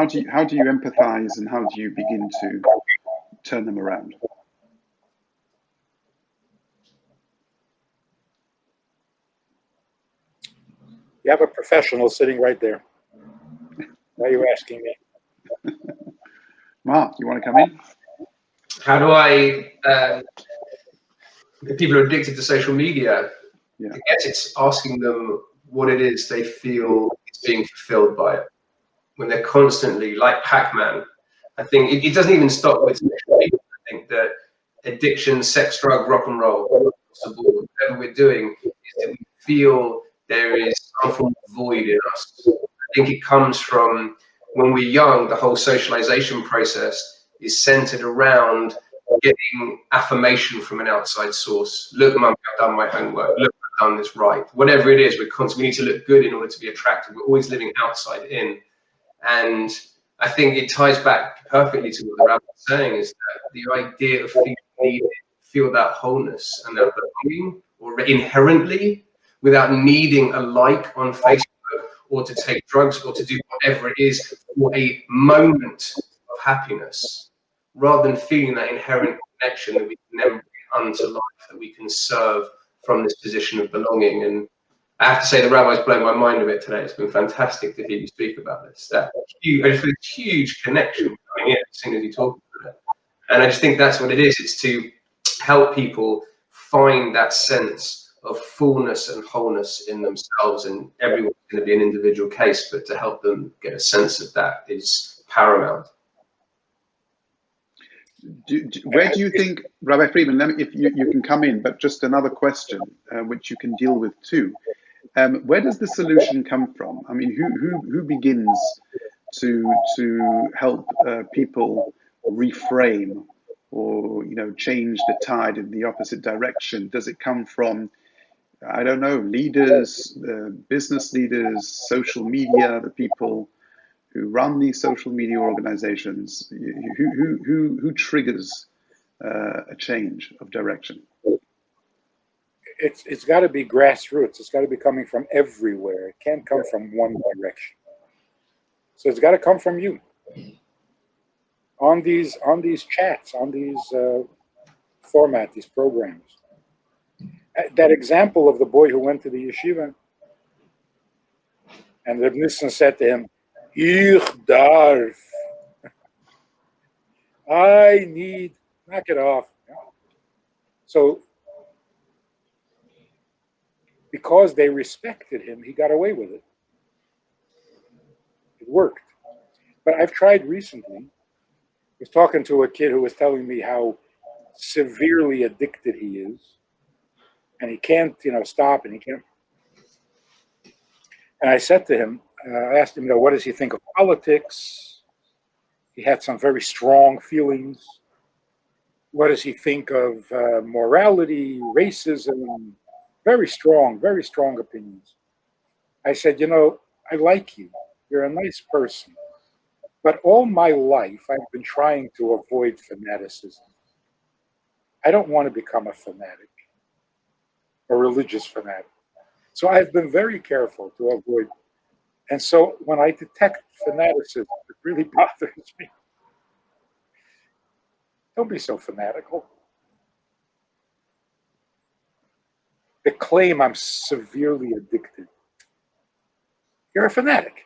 do you empathize and how do you begin to turn them around? You have a professional sitting right there. Why are you asking me? Mark, you want to come in? How do I, if people are addicted to social media, Yeah. I guess it's asking them what it is they feel is being fulfilled by it. When they're constantly, like Pac-Man, I think it doesn't even stop with social media. I think that addiction, sex, drug, rock and roll, whatever we're doing, is that we feel there is some form of void in us. I think it comes from when we're young, the whole socialization process is centered around getting affirmation from an outside source. Look, mum, I've done my homework. Look, I've done this right. Whatever it is, we need to look good in order to be attractive. We're always living outside in. And I think it ties back perfectly to what the Rabbi was saying, is that the idea of feeling needed, feel that wholeness and that belonging, or inherently, without needing a like on Facebook or to take drugs or to do whatever it is for a moment of happiness, rather than feeling that inherent connection that we can then bring unto life, that we can serve from this position of belonging. And I have to say, the Rabbi's blown my mind a bit today. It's been fantastic to hear you speak about this. That huge, I just feel a huge connection coming in as soon as you talk about it. And I just think that's what it is. It's to help people find that sense of fullness and wholeness in themselves. And everyone's going to be an individual case, but to help them get a sense of that is paramount. Where do you think, Rabbi Friedman, if you can come in, but just another question, which you can deal with too. Where does the solution come from? I mean, who begins to help people reframe or change the tide in the opposite direction? Does it come from, I don't know, leaders, business leaders, social media, the people who run these social media organizations? Who triggers a change of direction? It's got to be grassroots. It's got to be coming from everywhere. It can't come from one direction. So it's got to come from you. On these chats, on these format, these programs. That example of the boy who went to the yeshiva, and Reb Nissen said to him, "Ich darf. I need. Knock it off." So, because they respected him, he got away with it. It worked. But I've tried recently. I was talking to a kid who was telling me how severely addicted he is, and he can't, stop, and he can't. And I said to him, I asked him, what does he think of politics? He had some very strong feelings. What does he think of morality, racism? Very strong opinions. I said, I like you. You're a nice person. But all my life, I've been trying to avoid fanaticism. I don't want to become a fanatic, a religious fanatic. So I've been very careful to avoid. And so when I detect fanaticism, it really bothers me. Don't be so fanatical. They claim I'm severely addicted. You're a fanatic.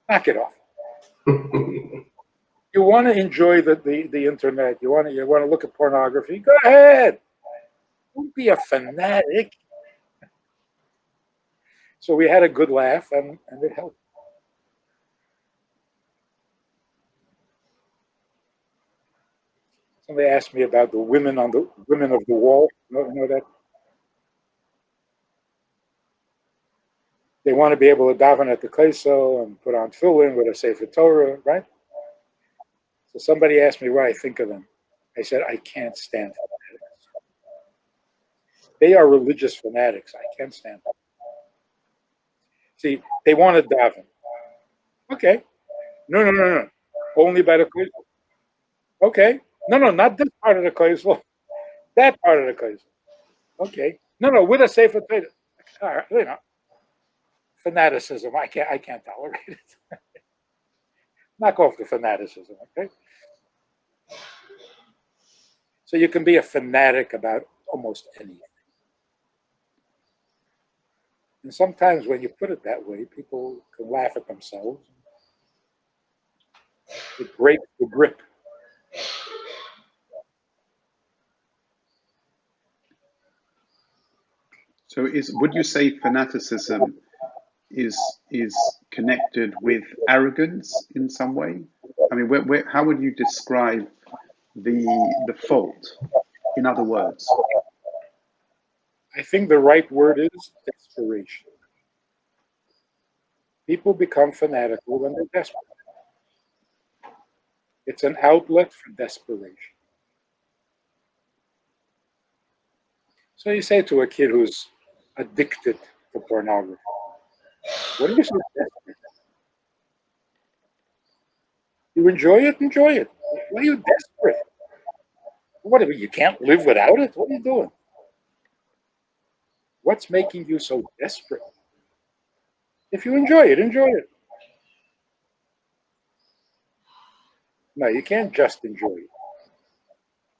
Knock it off. You want to enjoy the internet. You want to look at pornography. Go ahead. Don't be a fanatic. So we had a good laugh, and it helped. Somebody asked me about the women of the wall. You know that they want to be able to daven at the Kaisel and put on tefillin with a Sefer Torah, right? So somebody asked me what I think of them. I said, I can't stand fanatics. They are religious fanatics. I can't stand them. See, they want to daven. Okay. No. Only by the Kaisel. Okay. No, not this part of the Kaisel. That part of the Kaisel. Okay. No, with a Sefer Torah. All right, fanaticism. I can't tolerate it. Knock off the fanaticism, okay? So you can be a fanatic about almost anything. And sometimes when you put it that way, people can laugh at themselves. It breaks the grip. So would you say fanaticism is connected with arrogance in some way? I mean, how would you describe the fault? In other words, I think the right word is desperation. People become fanatical when they're desperate. It's an outlet for desperation. So you say to a kid who's addicted to pornography, what are you so desperate? You enjoy it? Enjoy it. Why are you desperate? What, you can't live without it? What are you doing? What's making you so desperate? If you enjoy it, enjoy it. No, you can't just enjoy it.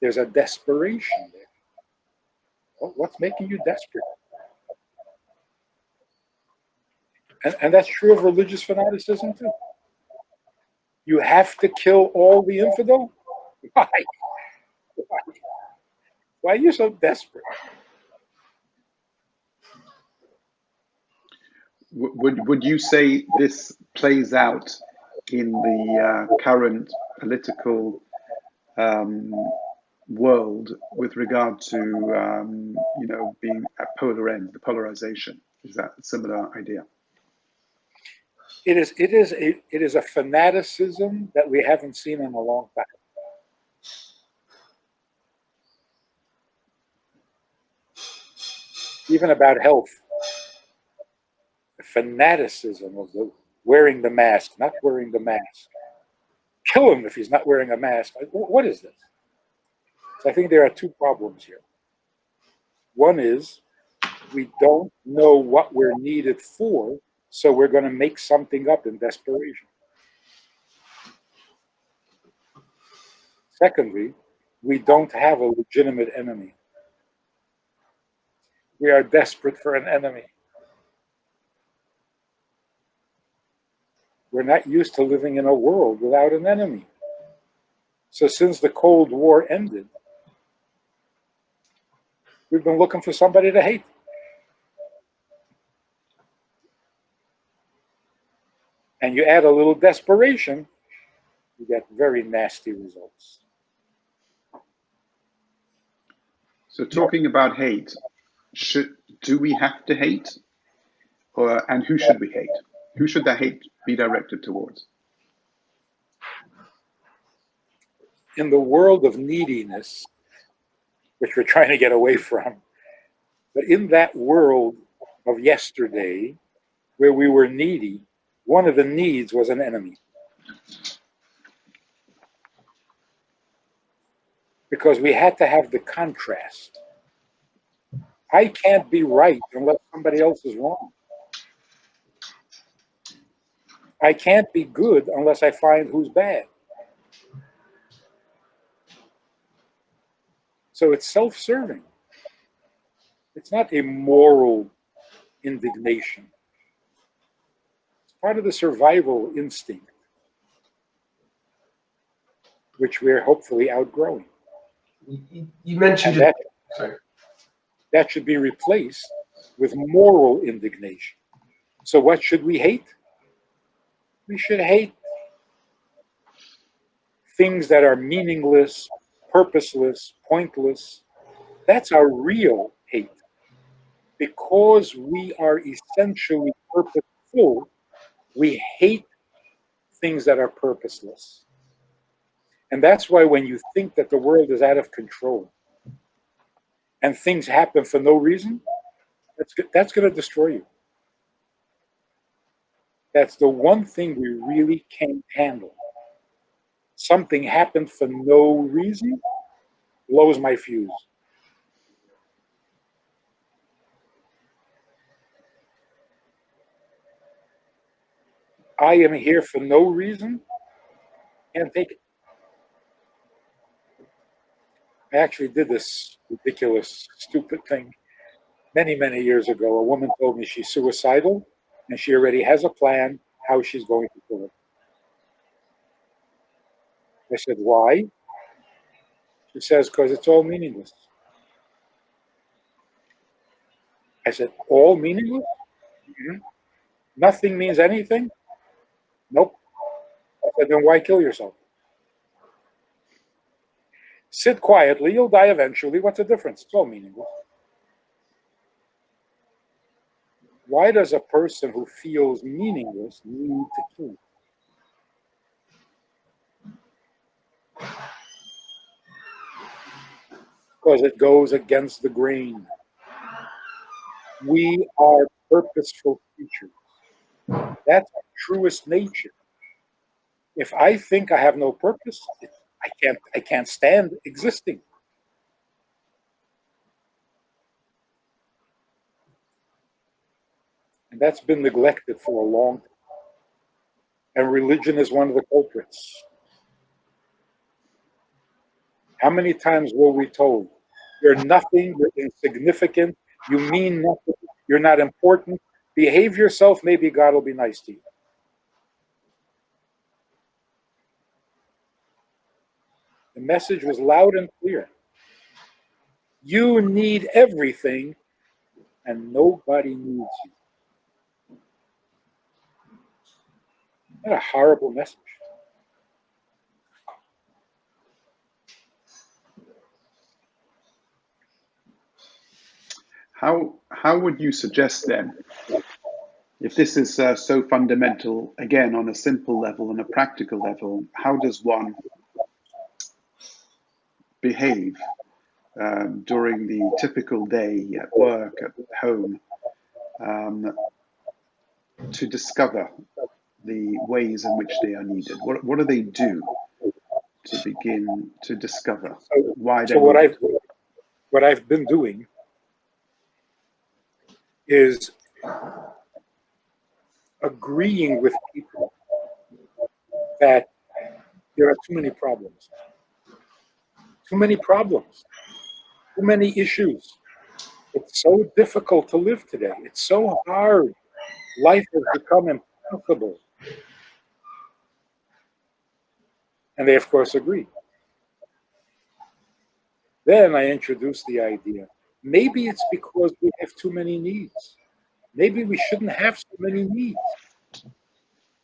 There's a desperation there. Well, what's making you desperate? And that's true of religious fanaticism too. You have to kill all the infidel? Why? Why are you so desperate? would you say this plays out in the current political world with regard to being at polar ends, the polarization? Is that a similar idea? It is a fanaticism that we haven't seen in a long time. Even about health, the fanaticism of wearing the mask, not wearing the mask. Kill him if he's not wearing a mask. What is this? So I think there are two problems here. One is we don't know what we're needed for, so we're going to make something up in desperation. Secondly, we don't have a legitimate enemy. We are desperate for an enemy. We're not used to living in a world without an enemy. So since the Cold War ended, we've been looking for somebody to hate. And you add a little desperation, you get very nasty results. So talking about hate, do we have to hate? And who should we hate? Who should that hate be directed towards? In the world of neediness, which we're trying to get away from, but in that world of yesterday, where we were needy, one of the needs was an enemy. Because we had to have the contrast. I can't be right unless somebody else is wrong. I can't be good unless I find who's bad. So it's self-serving. It's not a moral indignation. part of the survival instinct, which we're hopefully outgrowing. You mentioned And it. that should be replaced with moral indignation. So what should we hate? We should hate things that are meaningless, purposeless, pointless. That's our real hate. Because we are essentially purposeful, we hate things that are purposeless. And that's why when you think that the world is out of control and things happen for no reason, that's going to destroy you. That's the one thing we really can't handle. Something happened for no reason, blows my fuse. I am here for no reason, can't take it. I actually did this ridiculous, stupid thing many, many years ago. A woman told me she's suicidal and she already has a plan how she's going to do it. I said, why? She says, because it's all meaningless. I said, all meaningless? Mm-hmm. Nothing means anything? Nope. I said, then why kill yourself? Sit quietly, you'll die eventually. What's the difference? It's all meaningless. Why does a person who feels meaningless need to kill? Because it goes against the grain. We are purposeful creatures. That's our truest nature. If I think I have no purpose, I can't stand existing. And that's been neglected for a long time. And religion is one of the culprits. How many times were we told, you're nothing, you're insignificant, you mean nothing, you're not important, behave yourself, maybe God will be nice to you. The message was loud and clear. You need everything, and nobody needs you. What a horrible message. How would you suggest then, if this is so fundamental, again, on a simple level, on a practical level, how does one behave during the typical day at work, at home, to discover the ways in which they are needed? What do they do to begin to discover why they're needed? What I've been doing is agreeing with people that there are too many problems. Too many problems. Too many issues. It's so difficult to live today. It's so hard. Life has become impossible. And they, of course, agree. Then I introduced the idea. Maybe it's because we have too many needs. Maybe we shouldn't have so many needs.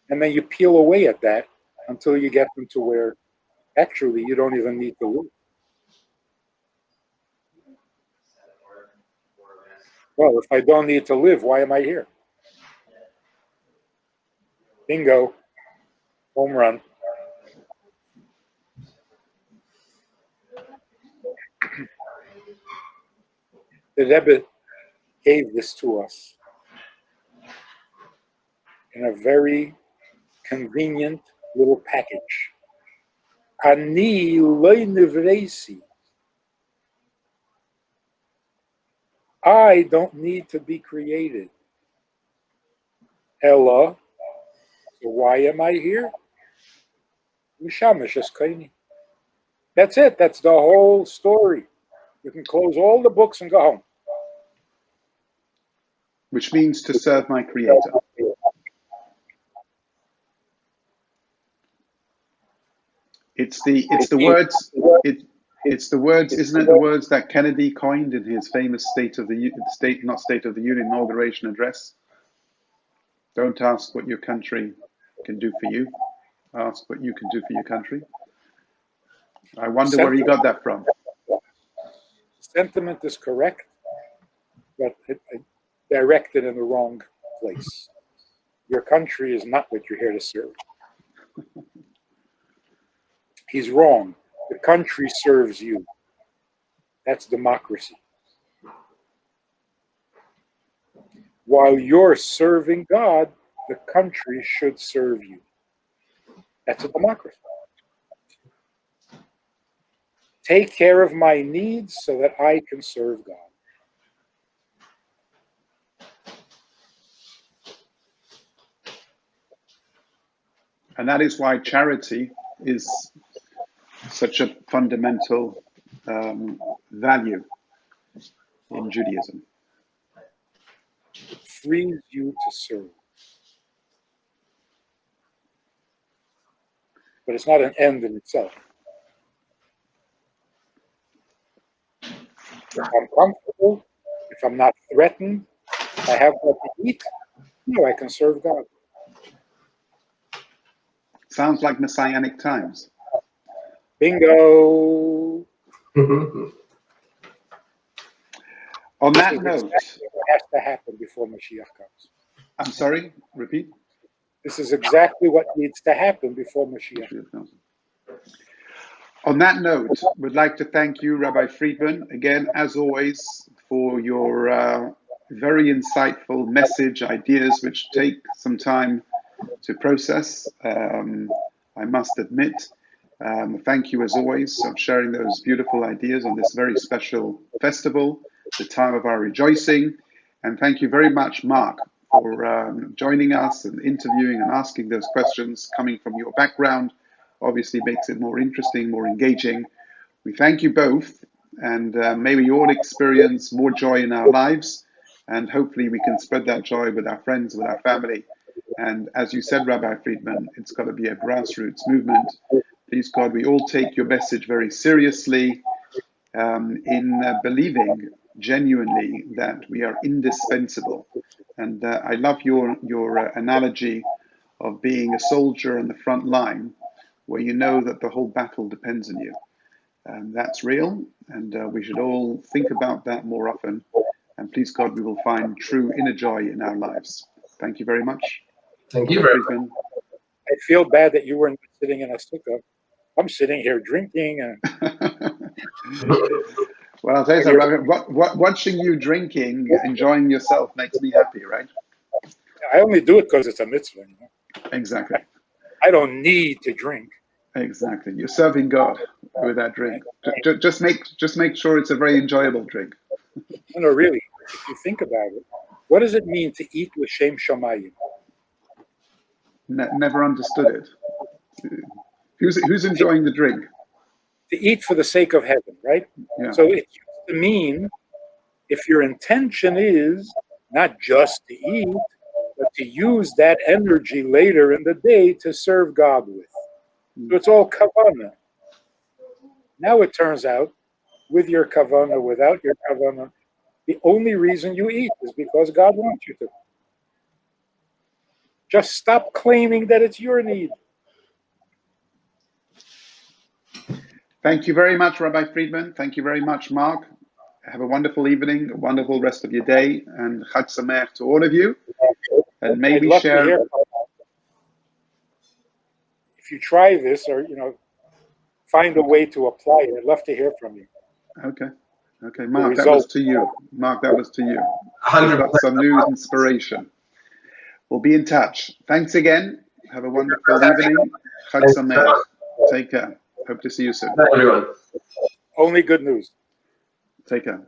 And then you peel away at that until you get them to where actually you don't even need to live. Well, if I don't need to live, why am I here? Bingo. Home run. The Rebbe gave this to us in a very convenient little package. Ani loy nivresi. I don't need to be created. Ella, so why am I here? That's it. That's the whole story. You can close all the books and go home. Which means to serve my Creator. It's the words. It's the words, isn't it? The words that Kennedy coined in his famous State of the Union inauguration address. Don't ask what your country can do for you. Ask what you can do for your country. I wonder where he got that from. Sentiment is correct, but directed in the wrong place. Your country is not what you're here to serve. He's wrong. The country serves you. That's democracy. While you're serving God, the country should serve you. That's a democracy. Take care of my needs so that I can serve God. And that is why charity is such a fundamental value in Judaism. It frees you to serve. But it's not an end in itself. If I'm comfortable, if I'm not threatened, if I have what to eat, I can serve God. Sounds like messianic times. Bingo. On that note, exactly what has to happen before Mashiach comes. I'm sorry, repeat. This is exactly what needs to happen before Mashiach comes. On that note, we'd like to thank you, Rabbi Friedman, again, as always, for your very insightful message, ideas, which take some time to process, I must admit. Thank you, as always, for sharing those beautiful ideas on this very special festival, the time of our rejoicing. And thank you very much, Mark, for joining us and interviewing and asking those questions coming from your background. Obviously makes it more interesting, more engaging. We thank you both, and may we all experience more joy in our lives, and hopefully we can spread that joy with our friends, with our family. And as you said, Rabbi Friedman, it's got to be a grassroots movement. Please God, we all take your message very seriously in believing genuinely that we are indispensable. And I love your analogy of being a soldier on the front line, where you know that the whole battle depends on you. That's real, and we should all think about that more often. And please God, we will find true inner joy in our lives. Thank you very much. Thank you very much. I feel bad that you weren't sitting in a sukkah. I'm sitting here drinking. Well, I'll tell you something, watching you drinking, enjoying yourself makes me happy, right? I only do it because it's a mitzvah. You know? Exactly. I don't need to drink. Exactly. You're serving God with that drink. Just make sure it's a very enjoyable drink. No, really. If you think about it, what does it mean to eat l'shem shamayim? Never understood it. Who's enjoying the drink? To eat for the sake of heaven, right? Yeah. So it used to mean, if your intention is not just to eat, but to use that energy later in the day to serve God with. So it's all kavanah. Now it turns out, with your kavanah, without your kavanah, the only reason you eat is because God wants you to. Just stop claiming that it's your need. Thank you very much, Rabbi Friedman. Thank you very much, Mark. Have a wonderful evening, a wonderful rest of your day, and Chag Sameach to all of you. And maybe share. If you try this, or find a way to apply it, I'd love to hear from you. Okay, Mark, that was to you. Mark, that was to you. 100%. We've got some new inspiration. We'll be in touch. Thanks again. Have a wonderful evening. Chag Sameach. Take care. Hope to see you soon. Bye, everyone. Only good news. Take care.